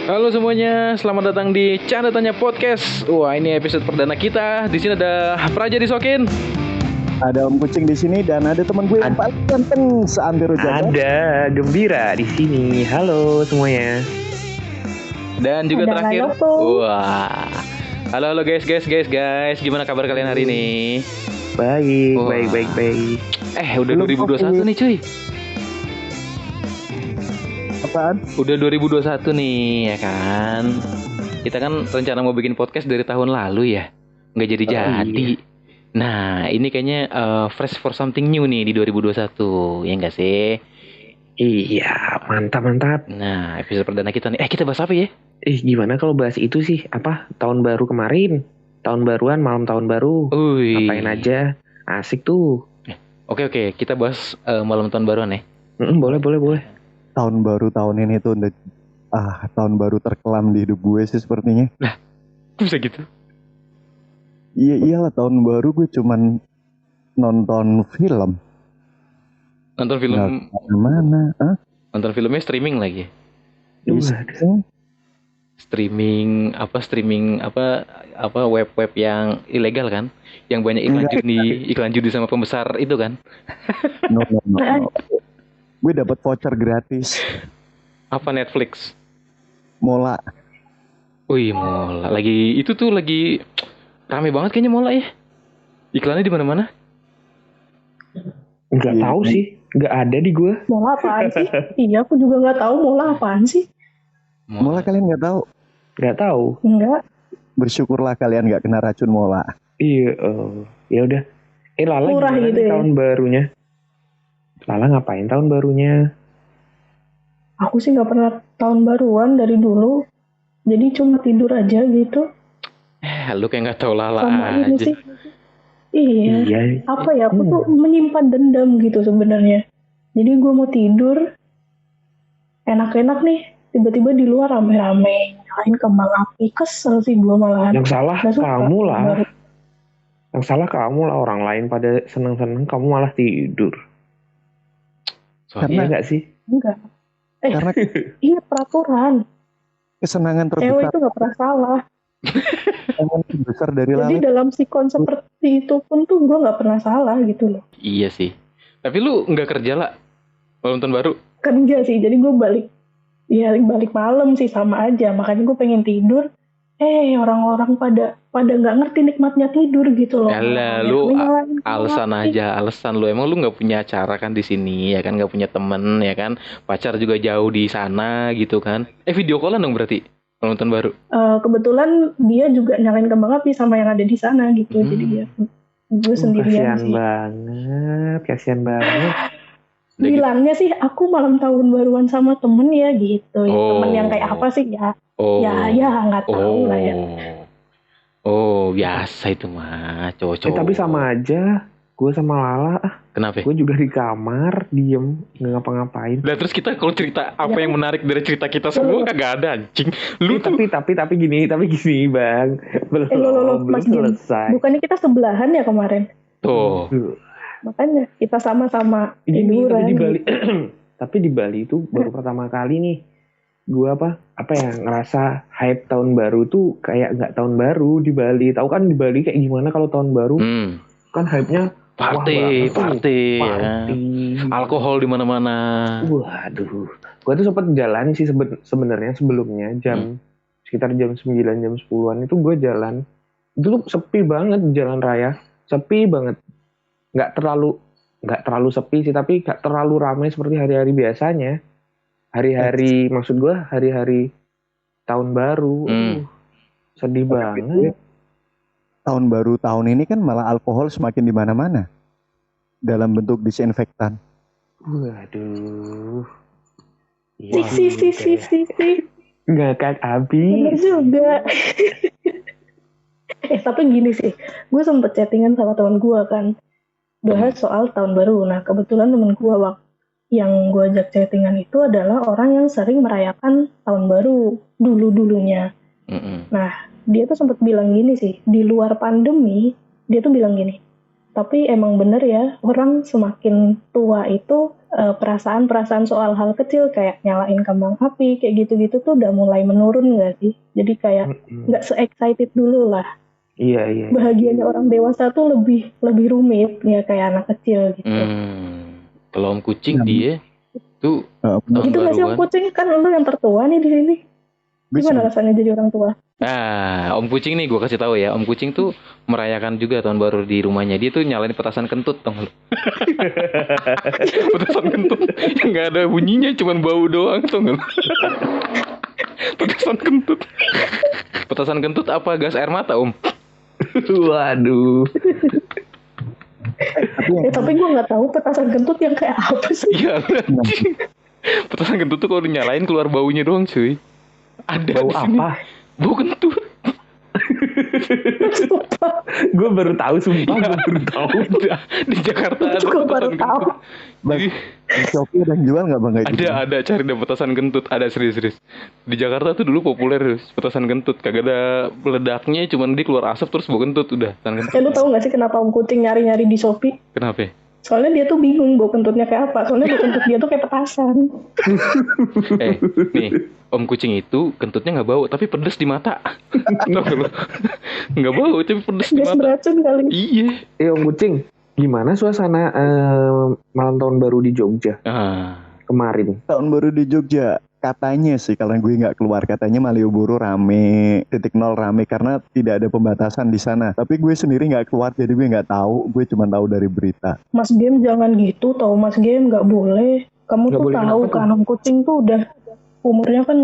Halo semuanya, selamat datang di Canda Tanya Podcast. Wah, ini episode perdana kita. Di sini ada Praja Disokin. Ada Om Kucing di sini dan ada teman gue yang paling ganteng seantero jagat. Ada Gembira di sini. Halo semuanya. Dan juga Ada terakhir, Lalopo. wah. Halo guys. Gimana kabar kalian hari ini? Baik, Wah. baik. Udah Belum 2021 nih cuy. Apaan? Udah 2021 nih, ya kan? Kita kan rencana mau bikin podcast dari tahun lalu ya. Nggak jadi-jadi. Iya. Nah, ini kayaknya fresh for something new nih di 2021. Ya nggak sih? Iya, mantap. Nah, episode perdana kita nih. Kita bahas apa ya? Gimana kalau bahas itu sih? Apa? Tahun baru kemarin. Tahun baruan, malam tahun baru. Ui. Ngapain aja? Asik tuh. Oke, kita bahas malam tahun baruan ya. Boleh. Tahun baru tahun ini tuh tahun baru terkelam di hidup gue sih sepertinya. Bisa gitu. Iyalah tahun baru gue cuman nonton film. Nonton film, Mana? nonton filmnya streaming lagi. Iseng. Streaming apa web yang ilegal kan? Yang banyak iklan judi sama pembesar itu kan? No. Gue dapat voucher gratis. Apa Netflix? Mola. Wih, Mola lagi itu tuh lagi rame banget kayaknya Mola ya. Iklannya di mana-mana. Nggak Iya. tahu sih. Nggak ada di gue. Mola apaan sih? Iya, aku juga nggak tahu mola apaan sih. Mola kalian nggak tahu? Nggak tahu. Enggak. Bersyukurlah kalian nggak kena racun mola. Iya. Ya udah. Lala Murah gimana gitu nih ya. tahun barunya? Lala ngapain tahun barunya? Aku sih nggak pernah tahun baruan dari dulu. Jadi cuma tidur aja gitu. Lu kayak nggak tahu Lala Sama ini aja. sih. Iya. Iya. Apa ya? Aku tuh menyimpan dendam gitu sebenarnya. Jadi gue mau tidur, enak-enak nih. Tiba-tiba di luar rame-rame nyalain kembang api. Kesel sih gue malahan. Yang salah Nggak suka kamu lah. baru. Yang salah kamu lah, orang lain pada seneng-seneng, kamu malah tidur. Soalnya Iya nggak sih? Enggak. Karena Ini peraturan. kesenangan Cewek terbesar, itu nggak pernah salah. kesenangan terbesar dari Jadi langit. dalam sikon seperti itu pun tuh gue nggak pernah salah gitu loh. iya sih. Tapi lu nggak kerja lah malam tahun baru. Kerja sih, jadi gue balik malam sih sama aja. Makanya gue pengen tidur. Orang-orang pada nggak ngerti nikmatnya tidur gitu loh. Yalah, lu Nyalain alasan api. aja, alasan lu. Emang lu nggak punya acara kan di sini, ya kan? Nggak punya temen, ya kan? Pacar juga jauh di sana, gitu kan? Video callan dong berarti malam tahun baru. Kebetulan dia juga nyalain kembang api sama yang ada di sana gitu. Jadi ya gue sendirian sih. Kasian banget. Udah gitu. Bilangnya sih aku malam tahun baruan sama temen ya gitu. Ya, Oh. temen yang kayak apa sih ya? Oh, Ya nggak tahu lah ya. Biasa itu mah, cowok-cowok. Tapi sama aja, gue sama Lala, Kenapa? gue juga di kamar, diem, nggak ngapa-ngapain. Lah terus kita kalau cerita apa Ya. yang menarik dari cerita kita semua kagak ada anjing. Lu tuh Tapi gini bang, belum Loh, Mas Jin. selesai. Bukannya kita sebelahan ya kemarin? tuh. Makanya kita sama-sama Ini tiduran. tapi di Bali, tapi di Bali itu baru pertama kali nih, gue apa ya ngerasa hype tahun baru tuh kayak nggak tahun baru di Bali. Tahu kan di Bali kayak gimana kalau tahun baru kan hype-nya wah Party, banget tuh. party, ya. Party. Alkohol di mana-mana. Waduh, gue tuh sempet jalan sih sebenarnya sebelumnya sekitar jam 9 jam 10-an itu gue jalan. Itu tuh sepi banget di jalan raya, sepi banget. Nggak terlalu sepi sih, tapi nggak terlalu ramai seperti hari-hari biasanya. Maksud gue hari-hari tahun baru. Sedih banget. Tahun baru tahun ini kan malah alkohol semakin di mana-mana dalam bentuk disinfektan. Waduh. Si. Nggak kan Bener habis. juga. Tapi gini sih, gue sempet chattingan sama teman gue kan, bahas soal tahun baru. Nah kebetulan temen gue yang gue ajak chattingan itu adalah orang yang sering merayakan tahun baru dulunya. Nah dia tuh sempet bilang gini sih, di luar pandemi dia tuh bilang gini, Tapi emang bener ya, orang semakin tua itu perasaan-perasaan soal hal kecil kayak nyalain kembang api, kayak gitu-gitu tuh udah mulai menurun nggak sih? Jadi kayak nggak se-excited dulu lah. Iya. Bahagianya orang dewasa tuh lebih rumit ya kayak anak kecil gitu. Kalau Om Kucing dia tuh tahun Gitu nggak sih Om baruan. Kucing? Kan lu yang tertua nih di sini. Gue Gimana rasanya jadi orang tua? Om Kucing nih gue kasih tahu ya. Om Kucing tuh merayakan juga tahun baru di rumahnya. Dia tuh nyalain petasan kentut, tau nggak lu? Petasan kentut yang nggak ada bunyinya, cuman bau doang, tau nggak lu? Petasan kentut. Petasan kentut apa gas air mata, Om? Waduh. Tapi gue nggak tahu petasan kentut yang kayak apa sih. Iya, anjing. Petasan kentut tuh kalau dinyalain keluar baunya doang, cuy. Ada Bau di sini. apa? Bau kentut. Gue baru tahu, sumpah gue baru tahu. Di Jakarta ada Gue baru petasan tahu. kentut. Jadi di Shopee ada yang jual nggak bang? Kayak gitu? ada cari deh petasan kentut, ada serius. Di Jakarta tuh dulu populer petasan kentut, kagak ada meledaknya, cuman dia keluar asap terus bau kentut udah. Petasan kentut. Lu tahu nggak sih kenapa Om Kucing nyari-nyari di Shopee? Kenapa? Soalnya dia tuh bingung bau kentutnya kayak apa. Soalnya bau kentut dia tuh kayak petasan. Nih, Om Kucing itu kentutnya nggak bau, tapi pedes di mata. Tahu nggak lu? Nggak bau, tapi pedes di Gas mata. beracun kali. Iya. Om Kucing, gimana suasana malam tahun baru di Jogja kemarin? Tahun baru di Jogja, katanya sih kalau gue nggak keluar, katanya Malioboro rame, titik nol rame karena tidak ada pembatasan di sana. Tapi gue sendiri nggak keluar, jadi gue nggak tahu. Gue cuma tahu dari berita. Mas Game jangan gitu, tau Mas Game nggak boleh. Kamu Nggak tuh boleh tahu kenapa tuh? kan Om Kucing tuh udah umurnya kan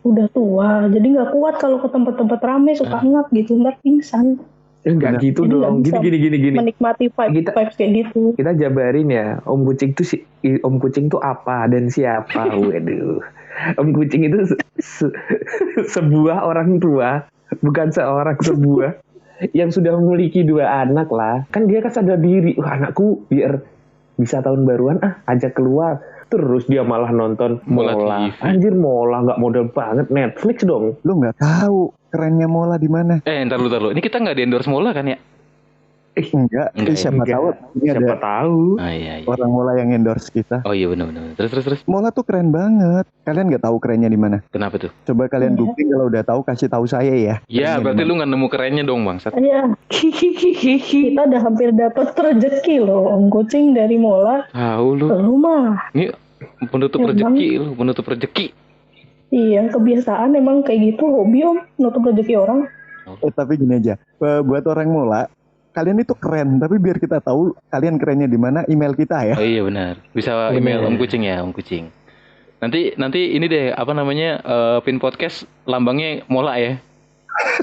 udah tua, jadi nggak kuat kalau ke tempat-tempat rame suka ngap gitu, ntar pingsan. Enggak Bener. gitu Jadi dong. nggak bisa Gini. menikmati vibes kayak gitu. Kita jabarin ya, Om Kucing tuh Om Kucing tuh apa dan siapa? Waduh. Om Kucing itu sebuah orang tua, bukan sebuah yang sudah memiliki 2 anak lah. Kan dia kan sadar diri, wah anakku biar bisa tahun baruan ajak keluar. Terus dia malah nonton Mola Mola. TV. Anjir, Mola nggak model banget, Netflix dong. Lu nggak tahu kerennya Mola di mana? Ntar lu. Ini kita nggak di endorse Mola kan ya? Enggak. Enggak, Siapa enggak. tahu ini Siapa ada tahu. Iya. orang Mola yang endorse kita. Oh iya benar. Terus. Mola tuh keren banget. Kalian nggak tahu kerennya di mana? Kenapa tuh? Coba kalian Iya. googling, kalau udah tahu kasih tahu saya ya. Ya Kerennya berarti di lu nggak nemu kerennya dong, Bangsat. Iya, kita udah hampir dapat rezeki loh Om Kucing dari Mola. Tahu lu. Lu mah, Ini penutup Emang? rezeki lu, penutup rezeki. iya kebiasaan emang kayak gitu, hobi Om nutup rezeki orang. mana. Tapi gini aja, buat orang Mola, kalian itu keren. Tapi biar kita tahu kalian kerennya di mana, email kita ya. Oh iya benar. Bisa email Om Kucing ya, Om Kucing. Nanti ini deh apa namanya pin podcast lambangnya Mola ya.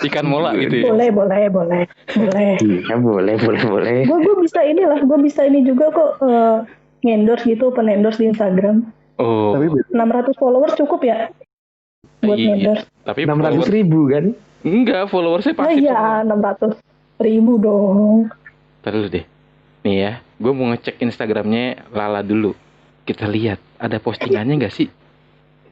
Ikan Mola gitu ya. Boleh. Iya, boleh. Gue bisa ini juga kok ngendorse gitu, open endorse di Instagram. Oh. Tapi 600 followers cukup ya buat Iya. ngendorse. Tapi 600.000 kan? enggak, followersnya Oh pasti. iya, 600.000 dong. Ntar dulu deh. Nih ya, gue mau ngecek Instagramnya Lala dulu. Kita lihat ada postingannya nggak sih?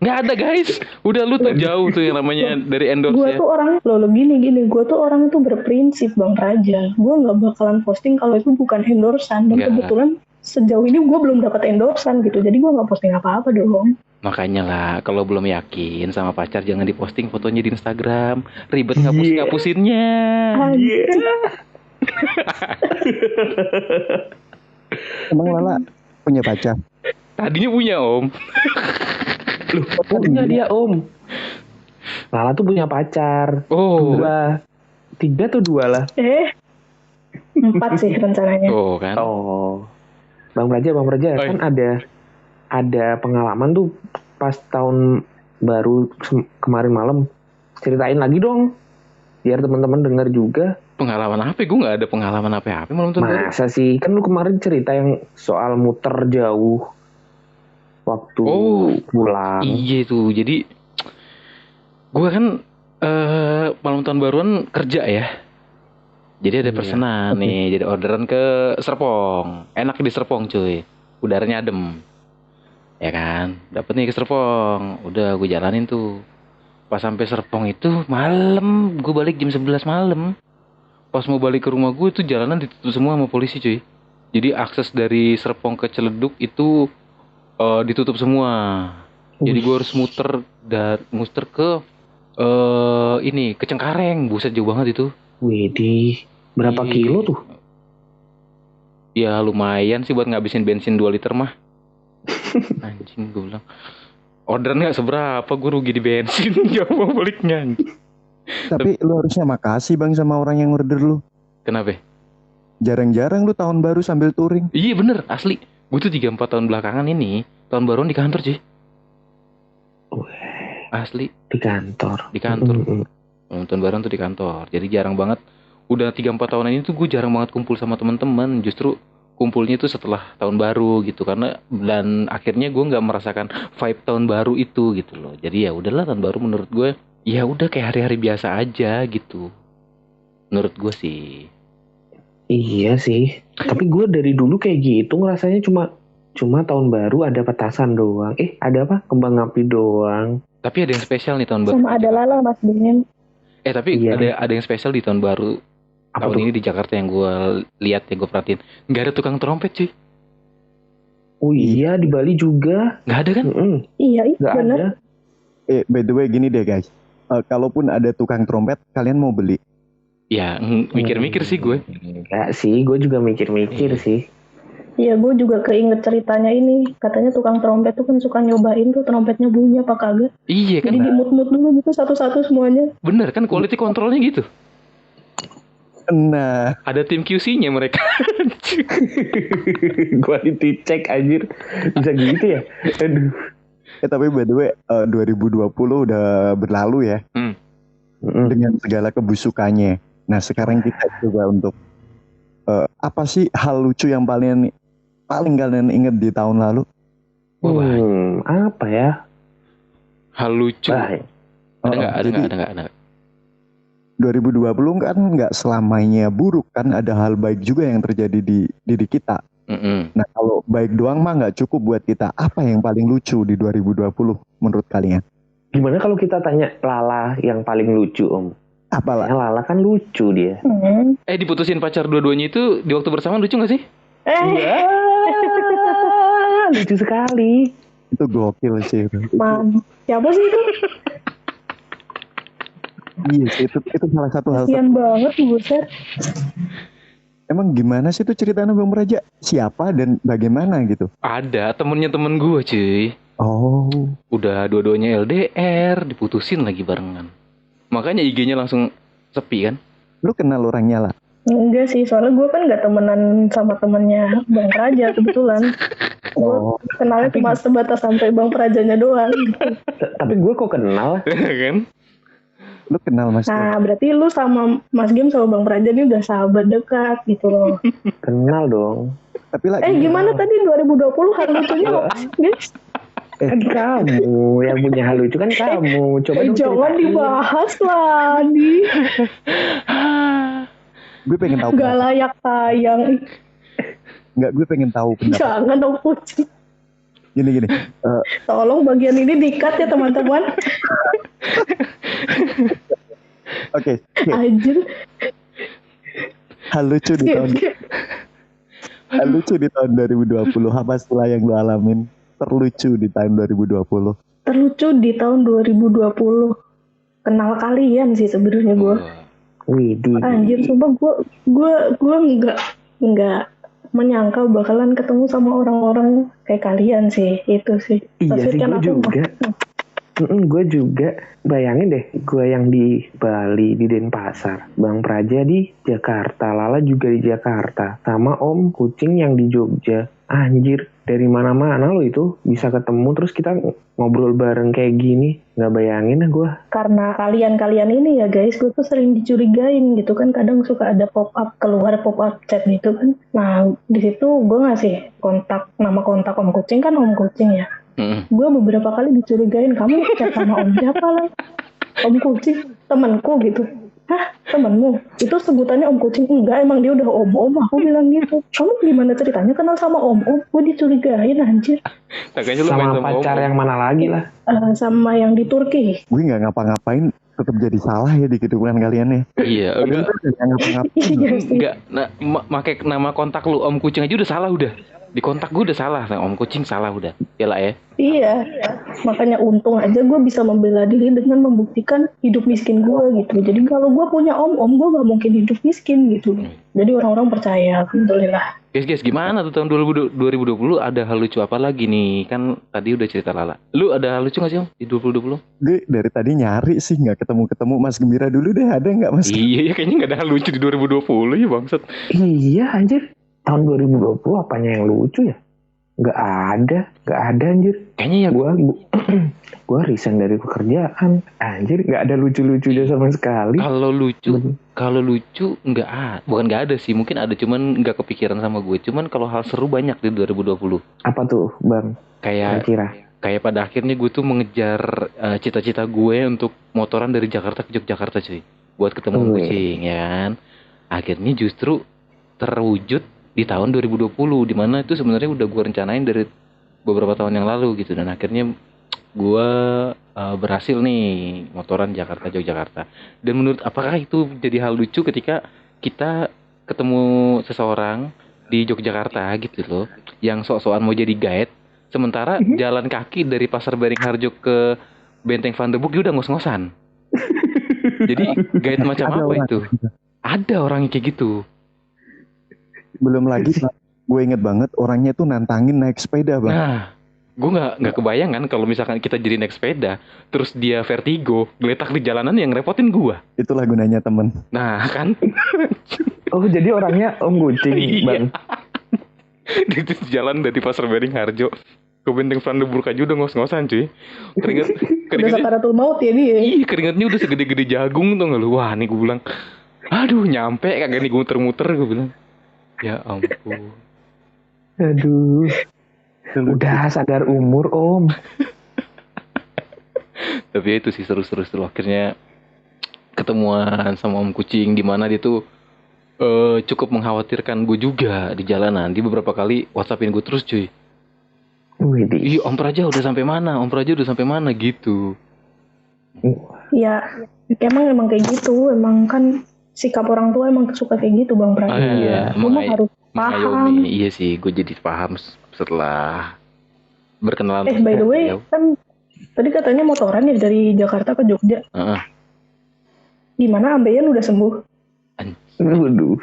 Nggak ada guys. Udah lu tuh jauh tuh yang namanya dari endorse Gue ya. tuh orang, gini, gue tuh orang itu berprinsip Bang Raja. Gue nggak bakalan posting kalau itu bukan endorsan. Dan Nggak. kebetulan sejauh ini gue belum dapat endorsan gitu. Jadi gue nggak posting apa-apa dong. Makanya lah, kalau belum yakin sama pacar jangan diposting fotonya di Instagram. Ribet ngapusinnya. Iya. emang Lala punya pacar? Tadinya punya Om. Loh, punya dia Om. Lala tuh punya pacar. Oh. 3 atau 2 lah. 4 sih rencananya. Oh kan. Oh. Bang Praja Oi. kan ada pengalaman tuh pas tahun baru kemarin malam. Ceritain lagi dong. Biar teman-teman dengar juga. Pengalaman apa? Gue nggak ada pengalaman apa-apa malam tahun baru. Masa sih? Kan lu kemarin cerita yang soal muter jauh waktu pulang. Iya tuh. Jadi gue kan malam tahun baruan kerja ya. Jadi ada Iya. pesanan nih. Jadi orderan ke Serpong. Enak di Serpong cuy. Udaranya adem. Ya kan. Dapet nih ke Serpong. Udah gue jalanin tuh. Pas sampai Serpong itu malam. Gue balik jam 11 malam. Pas mau balik ke rumah gue itu jalanan ditutup semua sama polisi cuy. Jadi akses dari Serpong ke Ciledug itu ditutup semua. Jadi gue harus muter ke ini ke Cengkareng. Buset jauh banget itu. Widih, berapa Iya. kilo tuh? Ya lumayan sih buat ngabisin bensin 2 liter mah. Anjing gue bilang. Ordernya gak seberapa, gue rugi di bensin. Gak mau baliknya. Tapi lu harusnya makasih bang sama orang yang order lu. Kenapa? Jarang-jarang lu tahun baru sambil touring. Iya bener, asli. Gue tuh 3-4 tahun belakangan ini tahun baruan di kantor cuy. Asli Di kantor. di kantor. Mm-mm. Tahun baruan tuh di kantor. Jadi jarang banget. Udah 3-4 tahunan ini tuh gue jarang banget kumpul sama teman-teman. Justru kumpulnya itu setelah tahun baru gitu. Dan akhirnya gue nggak merasakan vibe tahun baru itu gitu loh. Jadi ya udahlah, tahun baru menurut gue ya udah kayak hari-hari biasa aja gitu. Menurut gue sih. Iya sih. Tapi gue dari dulu kayak gitu ngerasanya cuma tahun baru ada petasan doang. Ada apa? Kembang api doang. Tapi ada yang spesial nih tahun baru. Sama ada Lala Mas Bim. Tapi Iya. ada yang spesial di tahun baru Apa tahun tuh? ini di Jakarta yang gue lihat, yang gue perhatiin. Nggak ada tukang trompet cuy. Oh iya, di Bali juga. Nggak ada kan? Mm-mm. Iya, Nggak bener. ada. By the way gini deh guys. Kalaupun ada tukang trompet, kalian mau beli? Ya mikir-mikir sih gue. Enggak sih, gue juga mikir-mikir Iya. sih. Iya, gue juga keinget ceritanya ini. Katanya tukang trompet tuh kan suka nyobain tuh trompetnya bunyi apa kagak. Iya kan? Jadi dimut-mut dulu gitu satu-satu semuanya. Bener kan, quality controlnya gitu. Nah, Ada tim QC-nya mereka. Quality check anjir. Bisa gitu ya? Aduh. tapi by the way 2020 udah berlalu ya Mm-mm. dengan segala kebusukannya. Nah sekarang kita coba untuk apa sih hal lucu yang paling kalian inget di tahun lalu? Apa ya? Hal lucu. Bah, Ada jadi nggak? 2020 kan nggak selamanya buruk kan, ada hal baik juga yang terjadi di diri kita. Mm-mm. Nah kalau baik doang mah nggak cukup buat kita. Apa yang paling lucu di 2020 menurut kalian? gimana kalau kita tanya Lala yang paling lucu, Om? Apalah? Ya, Lala kan lucu dia. Diputusin pacar dua-duanya itu di waktu bersamaan lucu nggak sih? Iya. Lucu sekali. Itu gokil sih. Siapa sih itu? Iya sih, itu salah satu hal. Kasian banget, buset. Emang gimana sih itu ceritanya Bang Praja? Siapa dan bagaimana gitu? Ada temennya temen gue cuy. Oh, Udah dua-duanya LDR, diputusin lagi barengan. Makanya IG-nya langsung sepi kan? lu kenal orangnya lah. Enggak sih, soalnya gue kan gak temenan sama temennya Bang Praja kebetulan. Gue Oh, kenalnya cuma sebatas sampai Bang Prajanya doang. Tapi gue kok kenal? Kan? lu kenal Mas? Nah, berarti lu sama Mas Gim sama Bang Praja ini udah sahabat dekat gitu loh. Kenal dong. Tapi lah Gimana tadi 2020 hal lucunya apa sih, guys? Kan kamu yang punya hal lucu kan kamu. Coba dong Jangan ceritain. dibahas lah, di gue pengen tahu. gak layak tayang. Enggak, gue pengen tahu pendapat. Jangan dong kucing. Gini. Tolong bagian ini di-cut ya teman-teman. Oke. Anjir. Hal lucu di tahun 2020 apa setelah yang lu alamin terlucu di tahun 2020? Terlucu di tahun 2020. Kenal kalian sih sebenarnya gue. Widih. Anjir, sumpah gue nggak menyangka bakalan ketemu sama orang-orang kayak kalian sih, itu sih. Iya Tapi sih, kan gue aku juga. Gue juga. Bayangin deh, gue yang di Bali, di Denpasar. Bang Praja di Jakarta. Lala juga di Jakarta. Sama Om Kucing yang di Jogja. Anjir, dari mana-mana lo itu bisa ketemu. Terus kita ngobrol bareng kayak gini. Gak bayangin gue. karena kalian ini ya guys, gue tuh sering dicurigain gitu kan, kadang suka ada keluar pop up chat gitu kan. Nah di situ gue ngasih nama kontak Om Kucing kan, Om Kucing ya. Gue beberapa kali dicurigain, kamu chat sama Om siapa lah? Om Kucing, temanku gitu. Hah, temenmu? Itu sebutannya Om Kucing? Enggak, emang dia udah om-om, aku bilang gitu. Kamu gimana ceritanya kenal sama om-om? Gue dicurigain anjir. Makanya lu main Sama sama pacar Om. yang mana lagi lah. Sama yang di Turki. Gue nggak ngapa-ngapain tetap jadi salah ya di kehidupan kalian ya. Iya, Padahal enggak. tuh udah ngapa-ngapain. Iya sih. Enggak, pakai nama kontak lu Om Kucing aja udah salah udah. Di kontak gue udah salah, nah, Om Kucing salah udah. Ya lah ya. Iya, makanya untung aja gue bisa membela diri dengan membuktikan hidup miskin gue gitu. Jadi kalau gue punya om gue gak mungkin hidup miskin gitu. Jadi orang-orang percaya, alhamdulillah. Guys, gimana tuh tahun 2020 ada hal lucu apa lagi nih? Kan tadi udah cerita Lala. Lu ada hal lucu gak sih Om di 2020? Gue dari tadi nyari sih nggak ketemu Mas Gembira dulu deh, ada nggak Mas? Iya ya, kayaknya gak ada hal lucu di 2020 ya bangsat. Iya anjir. Tahun 2020 apanya yang lucu ya? Gak ada anjir. Kayaknya ya Gua resign dari pekerjaan. Anjir, gak ada lucu-lucunya sama sekali. kalau lucu bukan nggak ada sih, mungkin ada cuman nggak kepikiran sama gue. Cuman kalau hal seru banyak di 2020. Apa tuh, Bang? Kayak Kira-kira. pada akhirnya gue tuh mengejar cita-cita gue untuk motoran dari Jakarta ke Yogyakarta cuy. Buat ketemu Om Kucing ya kan. Akhirnya justru terwujud di tahun 2020, dimana itu sebenarnya udah gue rencanain dari beberapa tahun yang lalu gitu, dan akhirnya gue berhasil nih motoran Jakarta Yogyakarta. Dan menurut apakah itu jadi hal lucu ketika kita ketemu seseorang di Yogyakarta gitu loh, yang sok-sokan mau jadi guide, sementara jalan kaki dari Pasar Beringharjo ke Benteng Van de Broek dia udah ngos-ngosan. Jadi guide macam Ada apa orang itu? Ada orang yang kayak gitu. Belum lagi gue inget banget orangnya tuh nantangin naik sepeda Bang. Nah, gue nggak kebayang kan kalau misalkan kita jadi naik sepeda, terus dia vertigo, geletak di jalanan yang repotin gue. Itulah gunanya temen. Nah kan, Oh, jadi orangnya Om Kucing, Iya. Bang. di jalan dari Pasar Beringharjo ke Benteng Van de Broek aja udah ngos-ngosan cuy. Udah Keringetnya, sakaratul maut ya dia. iya keringetnya udah segede-gede jagung tuh nggak lu? Wah nih gue bilang, aduh nyampe kagak nih gue muter-muter gue bilang. Ya ampun. Aduh. Udah sadar umur, Om. Tapi ya itu sih seru-seru akhirnya ketemuan sama Om Kucing, di mana dia tuh cukup mengkhawatirkan gue juga di jalanan. Dia beberapa kali WhatsAppin gue terus cuy. Widih. Iya Om Praja udah sampai mana gitu. Ya, emang kayak gitu. Emang kan sikap orang tua emang suka kayak gitu Bang Pras. Iya, Lu mah harus paham. mengayomi. Iya sih, gue jadi paham setelah berkenalan. By the way, kan tadi katanya motoran ya dari Jakarta ke Jogja. Heeh. Gimana ambeien udah sembuh? Waduh.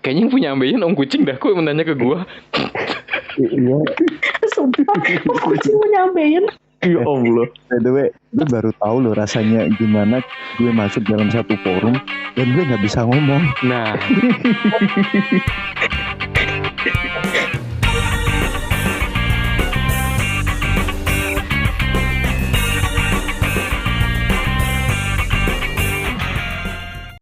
Kayaknya yang punya ambeien Om Kucing dah, kok menanya ke gue. Iya. Sumpah, Om Kucing punya ambeien. Ya Allah. By the way, gue baru tahu loh rasanya gimana gue masuk dalam satu forum dan gue nggak bisa ngomong. Nah,